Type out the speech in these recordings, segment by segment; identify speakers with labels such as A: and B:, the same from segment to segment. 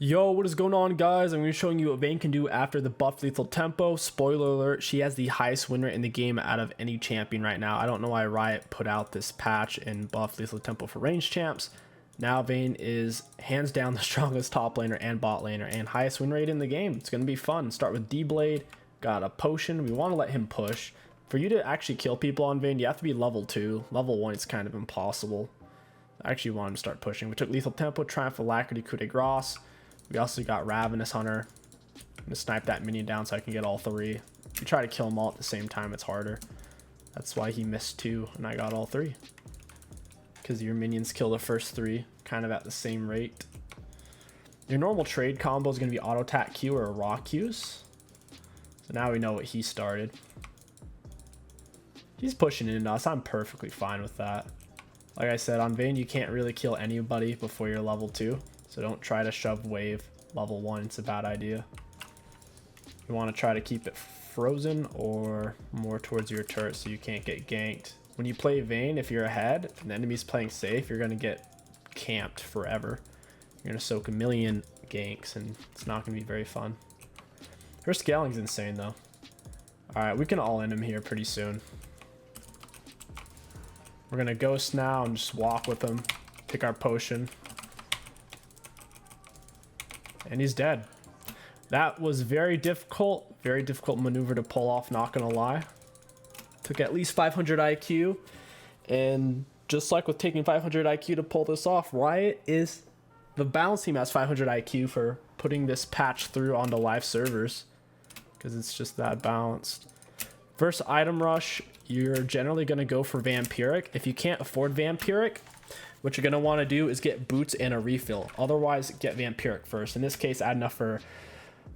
A: Yo, what is going on, guys? I'm going to be showing you what Vayne can do after the buff Lethal Tempo. Spoiler alert, she has the highest win rate in the game out of any champion right now. I don't know why Riot put out this patch and buff Lethal Tempo for range champs. Now Vayne is hands down the strongest top laner and bot laner and highest win rate in the game. It's going to be fun. Start with D-Blade, got a potion. We want to let him push. For you to actually kill people on Vayne, you have to be level 2. Level 1 is kind of impossible. I actually want him to start pushing. We took Lethal Tempo, Triumph Alacrity, 𝗕𝗂𝗀𝗀𝗃. We also got Ravenous Hunter. I'm gonna snipe that minion down so I can get all 3. If you try to kill them all at the same time, it's harder. That's why he missed 2 and I got all 3. Because your minions kill the first 3 kind of at the same rate. Your normal trade combo is gonna be auto attack Q or raw Qs. So now we know what he started. He's pushing into us. I'm perfectly fine with that. Like I said, on Vayne, you can't really kill anybody before you're level 2. So don't try to shove wave level 1. It's a bad idea. You want to try to keep it frozen or more towards your turret so you can't get ganked. When you play Vayne, if you're ahead and the enemy's playing safe, you're going to get camped forever. You're going to soak a million ganks and it's not going to be very fun. Her scaling's insane though. Alright, we can all end him here pretty soon. We're going to ghost now and just walk with him. Pick our potion. And he's dead. That was very difficult maneuver to pull off, not gonna lie. Took at least 500 IQ, and just like with taking 500 IQ to pull this off, Riot is the balance team has 500 IQ for putting this patch through onto live servers because it's just that balanced. First item rush, you're generally gonna go for Vampiric. If you can't afford Vampiric, what you're going to want to do is get boots and a refill. Otherwise, get Vampiric first. In this case, add enough for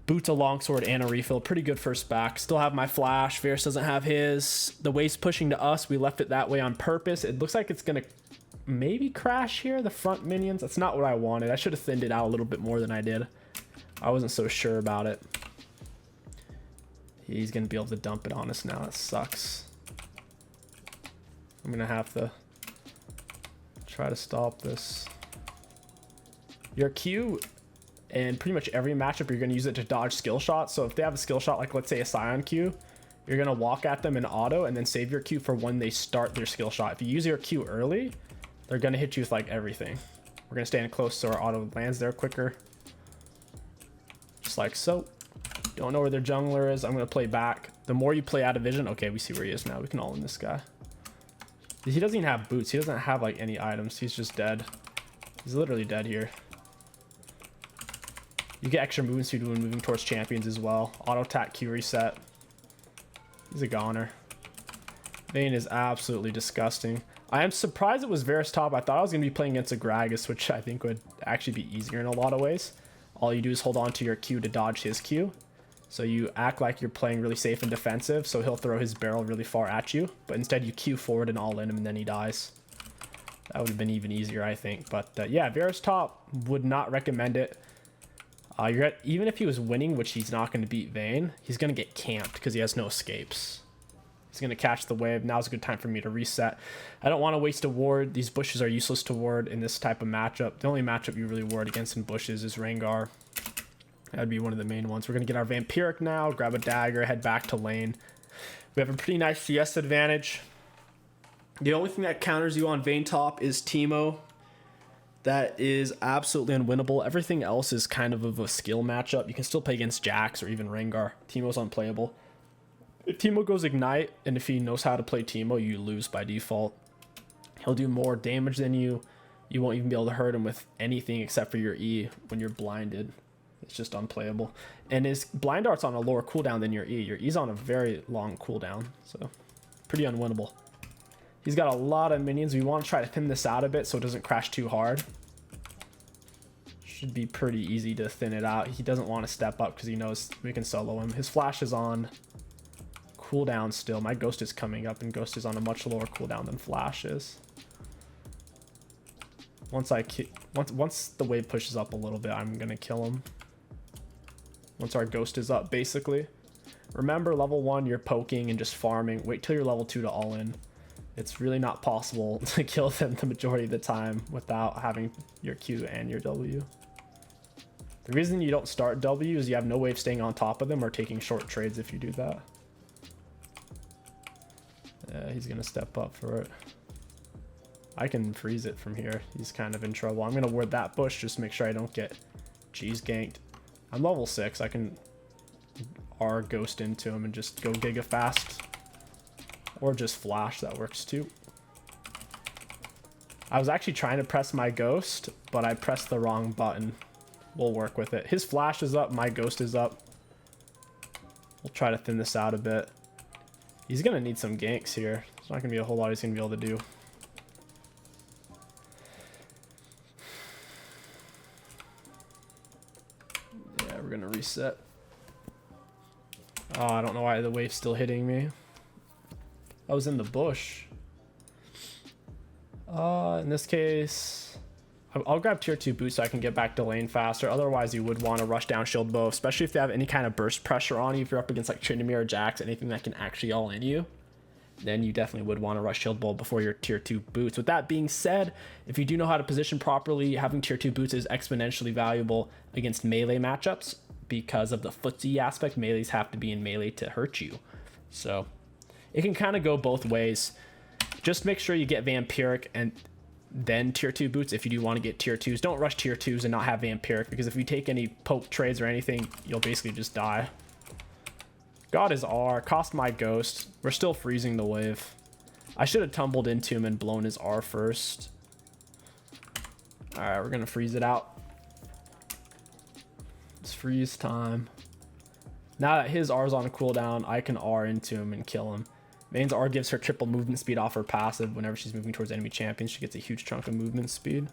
A: boots, a longsword, and a refill. Pretty good first back. Still have my flash. Varus doesn't have his. The wave's pushing to us. We left it that way on purpose. It looks like it's going to maybe crash here, the front minions. That's not what I wanted. I should have thinned it out a little bit more than I did. I wasn't so sure about it. He's going to be able to dump it on us now. That sucks. I'm going to have to try to stop this. Your Q in pretty much every matchup, you're going to use it to dodge skill shots. So if they have a skill shot, like let's say a Scion Q, you're going to walk at them in auto and then save your Q for when they start their skill shot. If you use your Q early, they're going to hit you with like everything. We're going to stand close so our auto lands there quicker. Just like so. Don't know where their jungler is. I'm going to play back. The more you play out of vision, okay, we see where he is now. We can all in this guy. He doesn't even have boots. He doesn't have like any items. He's just dead. He's literally dead here. You get extra movement speed when moving towards champions as well. Auto attack Q reset. He's a goner. Vayne is absolutely disgusting. I am surprised it was Varus top. I thought I was going to be playing against a 𝗕𝗂𝗀𝗃, which I think would actually be easier in a lot of ways. All you do is hold on to your Q to dodge his Q. So you act like you're playing really safe and defensive, so he'll throw his barrel really far at you, but instead you Q forward and all in him and then he dies. That would have been even easier, I think. But yeah, Varus top, would not recommend it. Even if he was winning, which he's not going to beat Vayne, he's going to get camped because he has no escapes. He's going to catch the wave. Now's a good time for me to reset. I don't want to waste a ward. These bushes are useless to ward in this type of matchup. The only matchup you really ward against in bushes is Rengar. That'd be one of the main ones. We're going to get our Vampiric now, grab a dagger, head back to lane. We have a pretty nice CS advantage. The only thing that counters you on Vayne top is Teemo. That is absolutely unwinnable. Everything else is kind of a skill matchup. You can still play against Jax or even Rengar. Teemo's unplayable. If Teemo goes Ignite, and if he knows how to play Teemo, you lose by default. He'll do more damage than you. You won't even be able to hurt him with anything except for your E when you're blinded. It's just unplayable. And his blind dart's on a lower cooldown than your E. Your E's on a very long cooldown, so pretty unwinnable. He's got a lot of minions. We want to try to thin this out a bit so it doesn't crash too hard. Should be pretty easy to thin it out. He doesn't want to step up because he knows we can solo him. His flash is on cooldown still. My ghost is coming up and ghost is on a much lower cooldown than flash is. Once the wave pushes up a little bit, I'm gonna kill him. Once our ghost is up, basically. Remember, level 1, you're poking and just farming. Wait till you're level 2 to all in. It's really not possible to kill them the majority of the time without having your Q and your W. The reason you don't start W is you have no way of staying on top of them or taking short trades if you do that. Yeah, he's gonna step up for it. I can freeze it from here. He's kind of in trouble. I'm gonna ward that bush, just make sure I don't get cheese ganked. I'm level 6. I can R ghost into him and just go giga fast. Or just flash, that works too. I was actually trying to press my ghost, but I pressed the wrong button. We'll work with it. His flash is up, my ghost is up. We'll try to thin this out a bit. He's gonna need some ganks here. There's not gonna be a whole lot he's gonna be able to do. Yeah, we're gonna reset. Oh, I don't know why the wave's still hitting me. I was in the bush. In this case, I'll grab tier 2 boots so I can get back to lane faster. Otherwise, you would want to rush down 𝗕𝗂𝗶𝗹, especially if they have any kind of burst pressure on you. If you're up against like 𝗕𝗂𝗃 or Jax, anything that can actually all in you, then you definitely would want to rush 𝗕𝗂𝗶𝗃 before your tier 2 boots. With that being said, if you do know how to position properly, having tier 2 boots is exponentially valuable against melee matchups because of the footsie aspect. Melees have to be in melee to hurt you. So it can kind of go both ways. Just make sure you get vampiric and then tier 2 boots if you do want to get tier 2s. Don't rush tier 2s and not have vampiric, because if you take any poke trades or anything, you'll basically just die. Got his R, cost my ghost. We're still freezing the wave. I should have tumbled into him and blown his R first. Alright, we're gonna freeze it out. It's freeze time. Now that his R is on a cooldown, I can R into him and kill him. Vayne's R gives her triple movement speed off her passive. Whenever she's moving towards enemy champions, she gets a huge chunk of movement speed.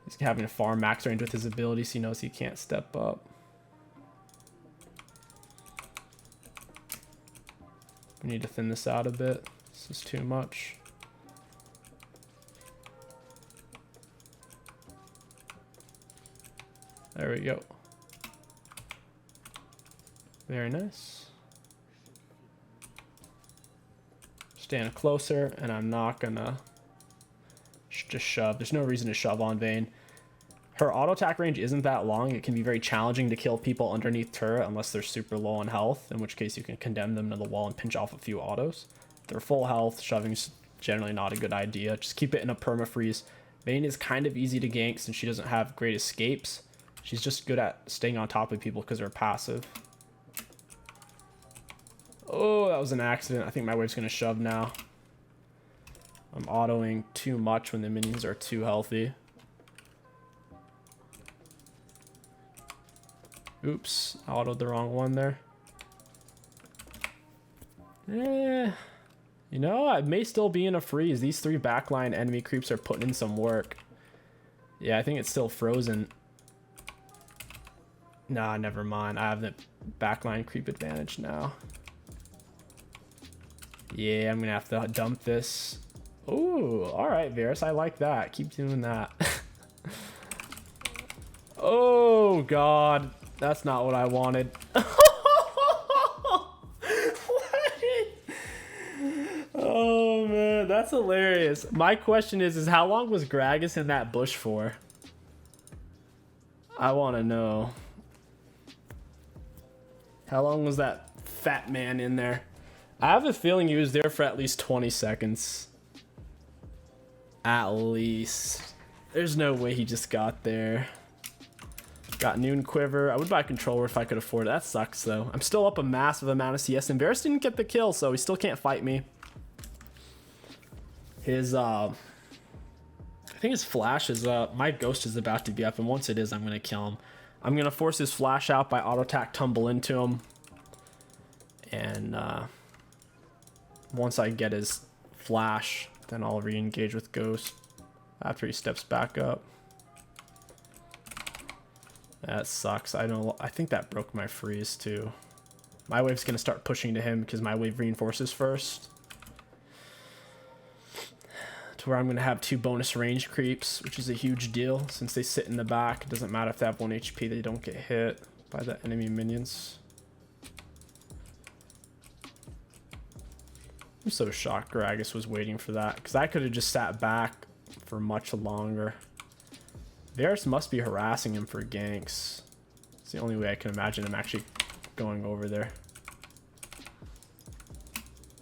A: He's having to farm max range with his ability, so he knows he can't step up. We need to thin this out a bit. This is too much. There we go. Very nice. Stand closer, and I'm not gonna just shove. There's no reason to shove on Vayne. Her auto attack range isn't that long. It can be very challenging to kill people underneath turret unless they're super low on health, in which case you can condemn them to the wall and pinch off a few autos. If they're full health, shoving's generally not a good idea. Just keep it in a perma freeze. Vayne is kind of easy to gank since she doesn't have great escapes. She's just good at staying on top of people because they're passive. Oh, that was an accident. I think my wave's going to shove now. I'm autoing too much when the minions are too healthy. Oops, I autoed the wrong one there. You know, I may still be in a freeze. These 3 backline enemy creeps are putting in some work. Yeah, I think it's still frozen. Nah, never mind. I have the backline creep advantage now. Yeah, I'm gonna have to dump this. Ooh, all right, Varus, I like that. Keep doing that. Oh God, that's not what I wanted. Oh man, that's hilarious. My question is how long was Gragas in that bush for? I want to know. How long was that fat man in there? I have a feeling he was there for at least 20 seconds. At least. There's no way he just got there. Got Noon Quiver. I would buy Controller if I could afford it. That sucks though. I'm still up a massive amount of CS, and Varus didn't get the kill, so he still can't fight me. His I think his flash is up. My ghost is about to be up, and once it is, I'm gonna kill him. I'm gonna force his flash out by auto attack tumble into him. And once I get his flash, then I'll re-engage with ghost after he steps back up. That sucks. I think that broke my freeze too. My wave's gonna start pushing to him because my wave reinforces first. To where I'm gonna have 2 bonus range creeps, which is a huge deal since they sit in the back. It doesn't matter if they have 1 HP, they don't get hit by the enemy minions. I'm so shocked Gragas was waiting for that, because I could have just sat back for much longer. Varus must be harassing him for ganks. It's the only way I can imagine him actually going over there.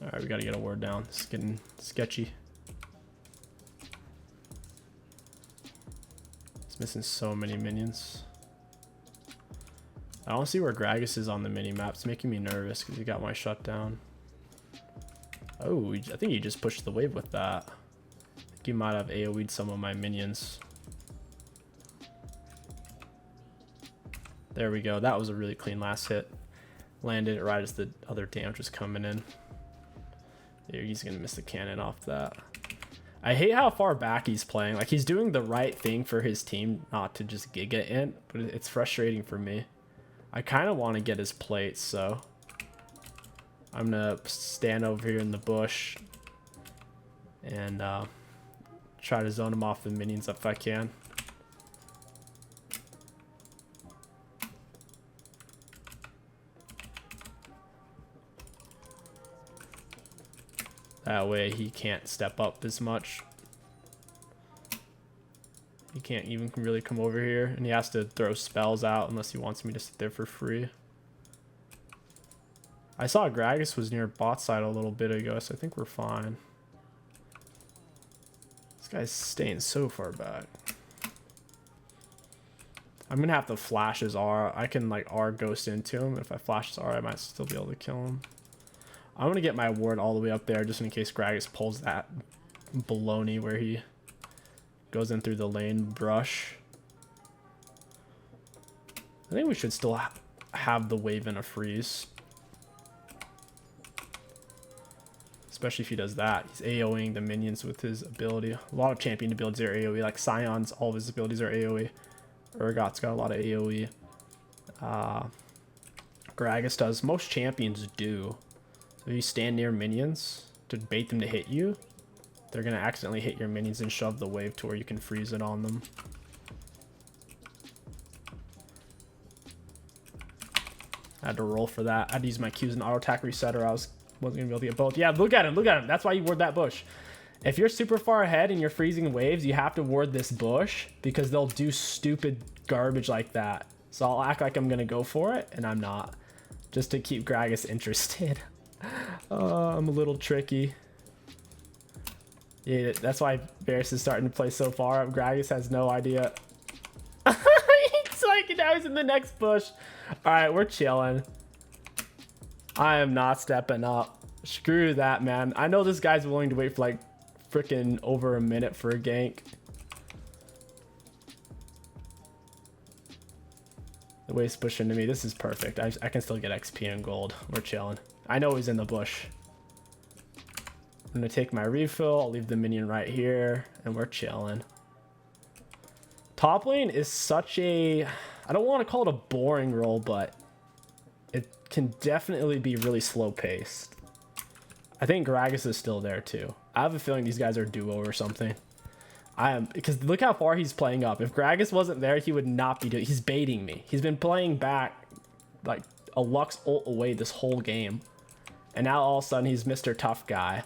A: Alright, we gotta get a ward down. This is getting sketchy. It's missing so many minions. I don't see where Gragas is on the mini-map. It's making me nervous because he got my shutdown. Oh, I think he just pushed the wave with that. I think he might have AoE'd some of my minions. There we go. That was a really clean last hit. Landed it right as the other damage was coming in. There, he's gonna miss the cannon off that. I hate how far back he's playing. Like, he's doing the right thing for his team not to just giga int, but it's frustrating for me. I kind of want to get his plates, so I'm gonna stand over here in the bush and try to zone him off the minions if I can. That way he can't step up as much. He can't even really come over here, and he has to throw spells out unless he wants me to sit there for free. I saw Gragas was near bot side a little bit ago, so I think we're fine. This guy's staying so far back. I'm gonna have to flash his R. I can like R ghost into him. If I flash his R, I might still be able to kill him. I'm gonna get my ward all the way up there just in case Gragas pulls that baloney where he goes in through the lane brush. I think we should still have the wave in a freeze. Especially if he does that. He's AoEing the minions with his ability. A lot of champion abilities are AoE. Like Scion's, all of his abilities are AoE. Urgot's got a lot of AoE. Gragas does. Most champions do. So if you stand near minions to bait them to hit you, they're going to accidentally hit your minions and shove the wave to where you can freeze it on them. I had to roll for that. I had to use my Qs and auto attack resetter. I wasn't going to be able to get both. Yeah, look at him. Look at him. That's why you ward that bush. If you're super far ahead and you're freezing waves, you have to ward this bush because they'll do stupid garbage like that. So I'll act like I'm going to go for it, and I'm not. Just to keep Gragas interested. I'm a little tricky. Yeah, that's why Varus is starting to play so far. Gragas has no idea. He's like, now he's in the next bush. All right, we're chilling. I am not stepping up. Screw that, man. I know this guy's willing to wait for like freaking over a minute for a gank. The way he's pushing to me, this is perfect. I can still get XP and gold. We're chilling. I know he's in the bush. I'm gonna take my refill. I'll leave the minion right here, and we're chilling. Top lane is such a, I don't want to call it a boring role, but it can definitely be really slow paced. I think Gragas is still there too. I have a feeling these guys are duo or something. Because look how far he's playing up. If Gragas wasn't there, he would not be doing. He's baiting me. He's been playing back like a Lux ult away this whole game, and now all of a sudden he's Mr. Tough Guy.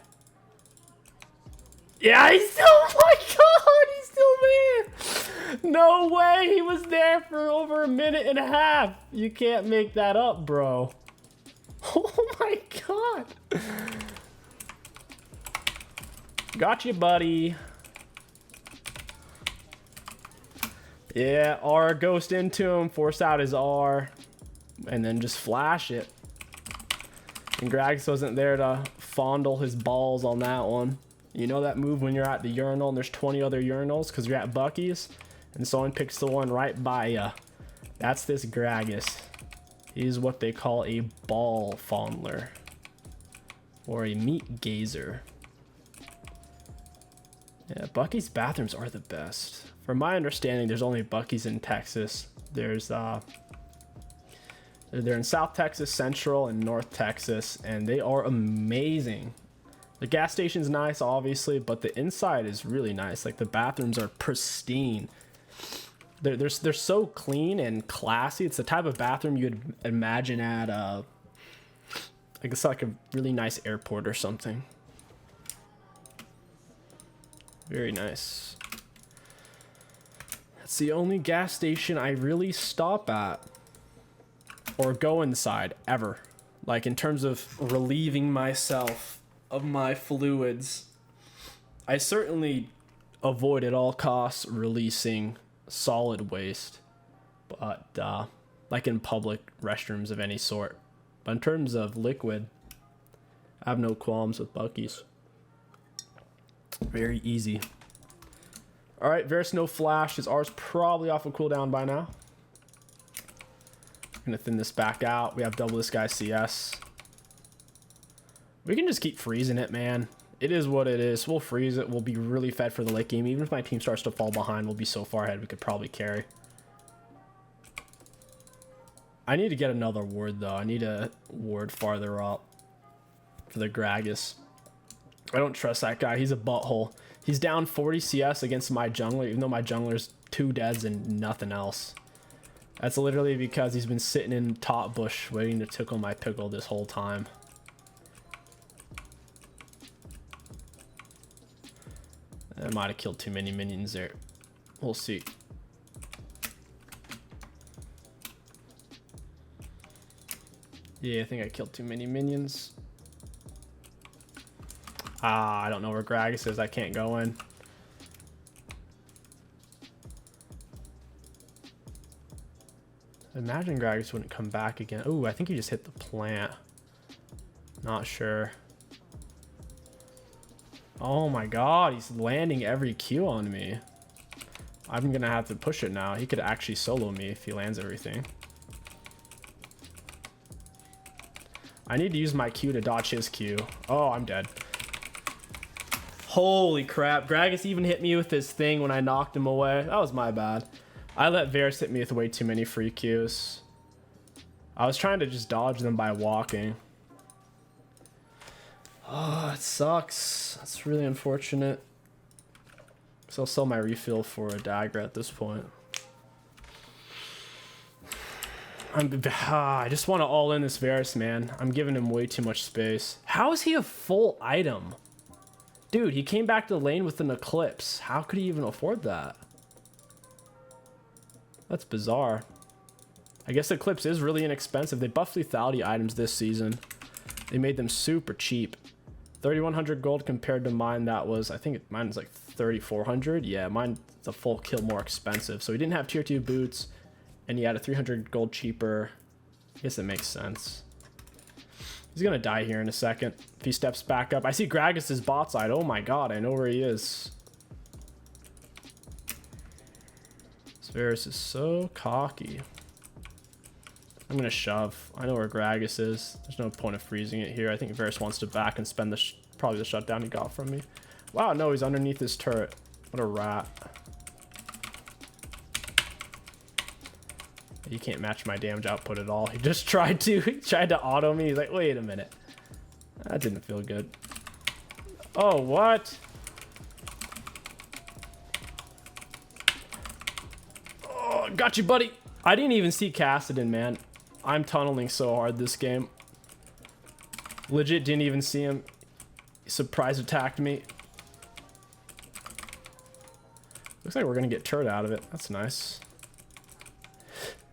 A: Yeah, he's still. Oh my God, he's still there. No way, he was there for over a minute and a half. You can't make that up, bro. Oh my God. Got you, buddy. Yeah, R ghost into him, force out his R, and then just flash it. And Gragas wasn't there to fondle his balls on that one. You know that move when you're at the urinal and there's 20 other urinals because you're at Bucky's and someone picks the one right by you. That's this Gragas. He's what they call a ball fondler or a meat gazer. Yeah, Bucky's bathrooms are the best. From my understanding, there's only Bucky's in Texas. There's they're in South Texas, Central, and North Texas, and they are amazing. The gas station's nice, obviously, but the inside is really nice. Like, the bathrooms are pristine. They're so clean and classy. It's the type of bathroom you'd imagine at I guess like a really nice airport or something. Very nice. It's the only gas station I really stop at or go inside ever. Like in terms of relieving myself of my fluids. I certainly avoid at all costs releasing solid waste, but like in public restrooms of any sort. But in terms of liquid, I have no qualms with Buc-ee's. Very easy. All right, Varus no flash. His R's probably off of cooldown by now. Gonna thin this back out. We have double this guy's CS. We can just keep freezing it, man. It is what it is. We'll freeze it. We'll be really fed for the late game. Even if my team starts to fall behind, we'll be so far ahead we could probably carry. I need to get another ward, though. I need a ward farther up for the Gragas. I don't trust that guy. He's a butthole. He's down 40 CS against my jungler, even though my jungler's 2 deads and nothing else. That's literally because he's been sitting in top bush waiting to tickle my pickle this whole time. I might have killed too many minions there. We'll see. Yeah, I think I killed too many minions. Ah, I don't know where Gragas is. I can't go in. Imagine Gragas wouldn't come back again. Oh, I think he just hit the plant. Not sure. Oh my god, he's landing every Q on me. I'm gonna have to push it now. He could actually solo me if he lands everything. I need to use my Q to dodge his Q. Oh, I'm dead. Holy crap. Gragas even hit me with his thing when I knocked him away. That was my bad. I let Varus hit me with way too many free Qs. I was trying to just dodge them by walking. Oh, it sucks. That's really unfortunate. So I'll sell my refill for a dagger at this point. I just want to all in this Varus, man. I'm giving him way too much space. How is he a full item? Dude, he came back to the lane with an Eclipse. How could he even afford that? That's bizarre. I guess Eclipse is really inexpensive. They buffed lethality items this season. They made them super cheap. 3,100 gold compared to mine that was, I think mine was like 3,400. Yeah, mine's a full kill more expensive. So he didn't have tier 2 boots and he had a 300 gold cheaper. I guess it makes sense. He's gonna die here in a second if he steps back up. I see Gragas' bot side. Oh my god, I know where he is. This Varus is so cocky. I'm gonna shove. I know where Gragas is. There's no point of freezing it here. I think Varus wants to back and spend the probably the shutdown he got from me. Wow, no, he's underneath this turret. What a rat. You can't match my damage output at all. He just tried to. He tried to auto me. He's like, wait a minute. That didn't feel good. Oh, what? Oh, got you, buddy. I didn't even see Kassadin, man. I'm tunneling so hard this game. Legit didn't even see him. He surprise attacked me. Looks like we're going to get turret out of it. That's nice.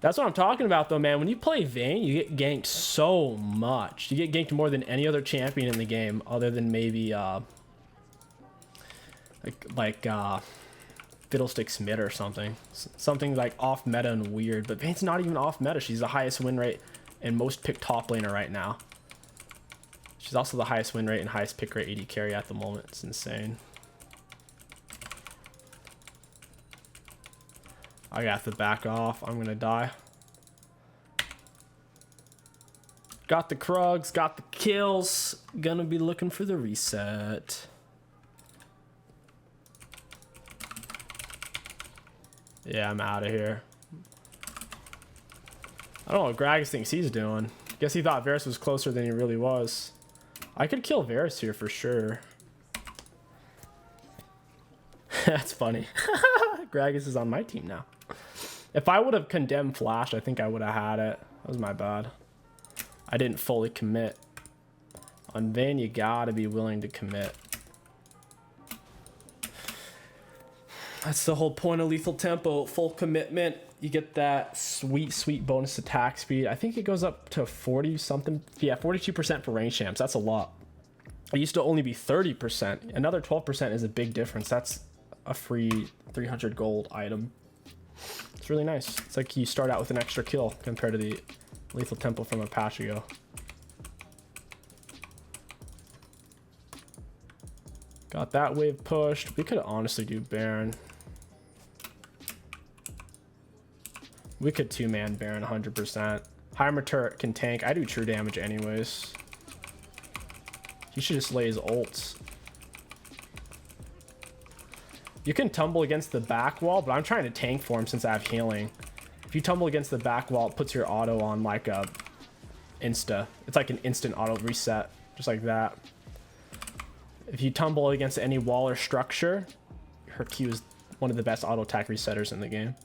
A: That's what I'm talking about, though, man. When you play Vayne, you get ganked so much. You get ganked more than any other champion in the game, other than maybe 𝗕𝗂𝘀𝗶𝗶 or something. Something like off meta and weird. But Vayne's not even off meta. She's the highest win rate and most picked top laner right now. She's also the highest win rate and highest pick rate AD carry at the moment. It's insane. I got to back off. I'm gonna die. Got the Krugs, got the kills. Gonna be looking for the reset. Yeah, I'm out of here. I don't know what Gragas thinks he's doing. Guess he thought Varus was closer than he really was. I could kill Varus here for sure. That's funny. Gragas is on my team now. If I would have condemned Flash, I think I would have had it. That was my bad. I didn't fully commit. On Vayne, you gotta be willing to commit. That's the whole point of Lethal Tempo. Full commitment. You get that sweet bonus attack speed. I think it goes up to 40 something. Yeah, 42% for range champs. That's a lot. It used to only be 30%. Another 12% is a big difference. That's a free 300 gold item. It's really nice. It's like you start out with an extra kill compared to the Lethal Tempo from a patch ago. Got that wave pushed. We could honestly do Baron. We could two-man Baron 100%. Heimer turret can tank. I do true damage anyways. He should just lay his ults. You can tumble against the back wall, but I'm trying to tank for him since I have healing. If you tumble against the back wall, it puts your auto on like a insta. It's like an instant auto reset, just like that. If you tumble against any wall or structure, her Q is one of the best auto attack resetters in the game.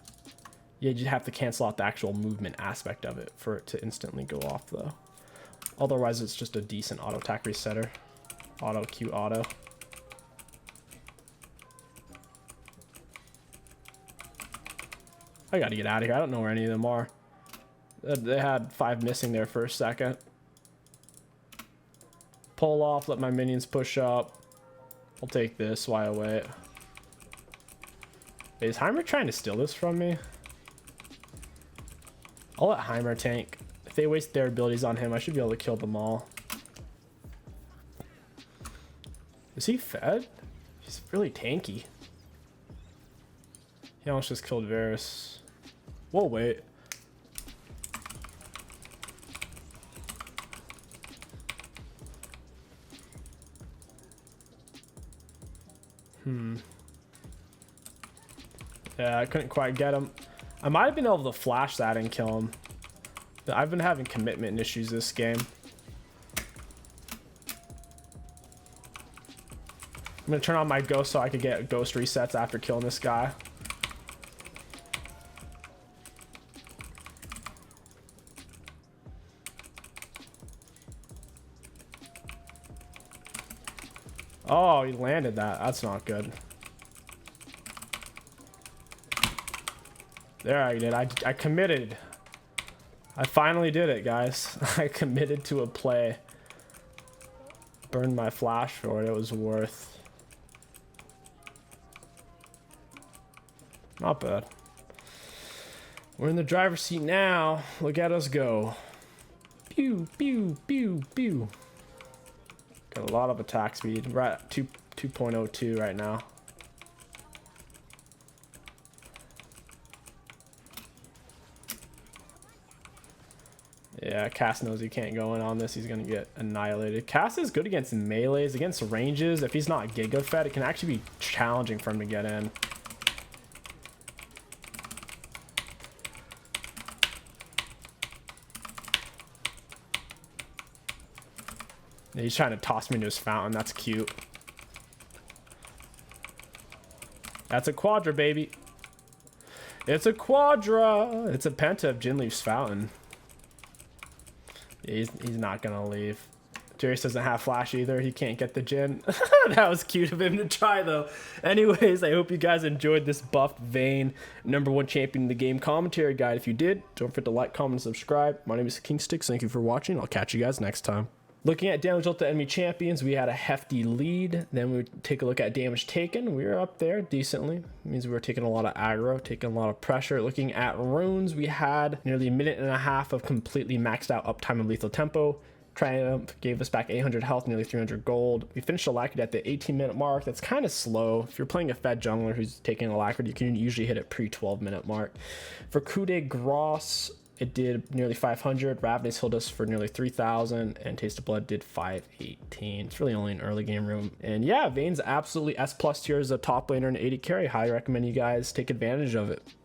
A: Yeah, you have to cancel out the actual movement aspect of it for it to instantly go off though. Otherwise, it's just a decent auto attack resetter. Auto Q auto. I gotta get out of here. I don't know where any of them are. They had 5 missing there for a second. Pull off, let my minions push up. I'll take this while I wait. Wait, is Heimer trying to steal this from me? I'll let Heimer tank. If they waste their abilities on him, I should be able to kill them all. Is he fed? He's really tanky. He almost just killed Varus. Whoa, wait. Yeah, I couldn't quite get him. I might have been able to flash that and kill him. But I've been having commitment issues this game. I'm gonna turn on my ghost so I could get ghost resets after killing this guy. Oh, he landed that. That's not good. There, I did. I committed. I finally did it, guys. I committed to a play. Burned my flash for it. It was worth. Not bad. We're in the driver's seat now. Look at us go. Pew, pew, pew, pew. Got a lot of attack speed. We're at 2.02 right now. Yeah, Cass knows he can't go in on this. He's going to get annihilated. Cass is good against melees, against ranges. If he's not Giga fed, it can actually be challenging for him to get in. He's trying to toss me into his fountain. That's cute. That's a quadra, baby. It's a quadra. It's a penta of Jinleaf's fountain. Yeah, he's not going to leave. Jarius doesn't have flash either. He can't get the Jin. That was cute of him to try, though. Anyways, I hope you guys enjoyed this buffed Vayne #1 champion in the game commentary guide. If you did, don't forget to like, comment, and subscribe. My name is kingstixbusiness. Thank you for watching. I'll catch you guys next time. Looking at damage dealt to enemy champions, we had a hefty lead. Then we would take a look at damage taken. We were up there decently. It means we were taking a lot of aggro, taking a lot of pressure. Looking at runes, we had nearly a minute and a half of completely maxed out uptime of Lethal Tempo. Triumph gave us back 800 health, nearly 300 gold. We finished Alacrity at the 18-minute mark. That's kind of slow. If you're playing a fed jungler who's taking Alacrity, you can usually hit it pre-12-minute mark. For 𝗕𝗂𝘀𝗶𝗹, it did nearly 500. Ravenous healed us for nearly 3,000, and Taste of Blood did 518. It's really only an early game room. And yeah, Vayne's absolutely S+ tier as a top laner and 80 carry. Highly recommend you guys take advantage of it.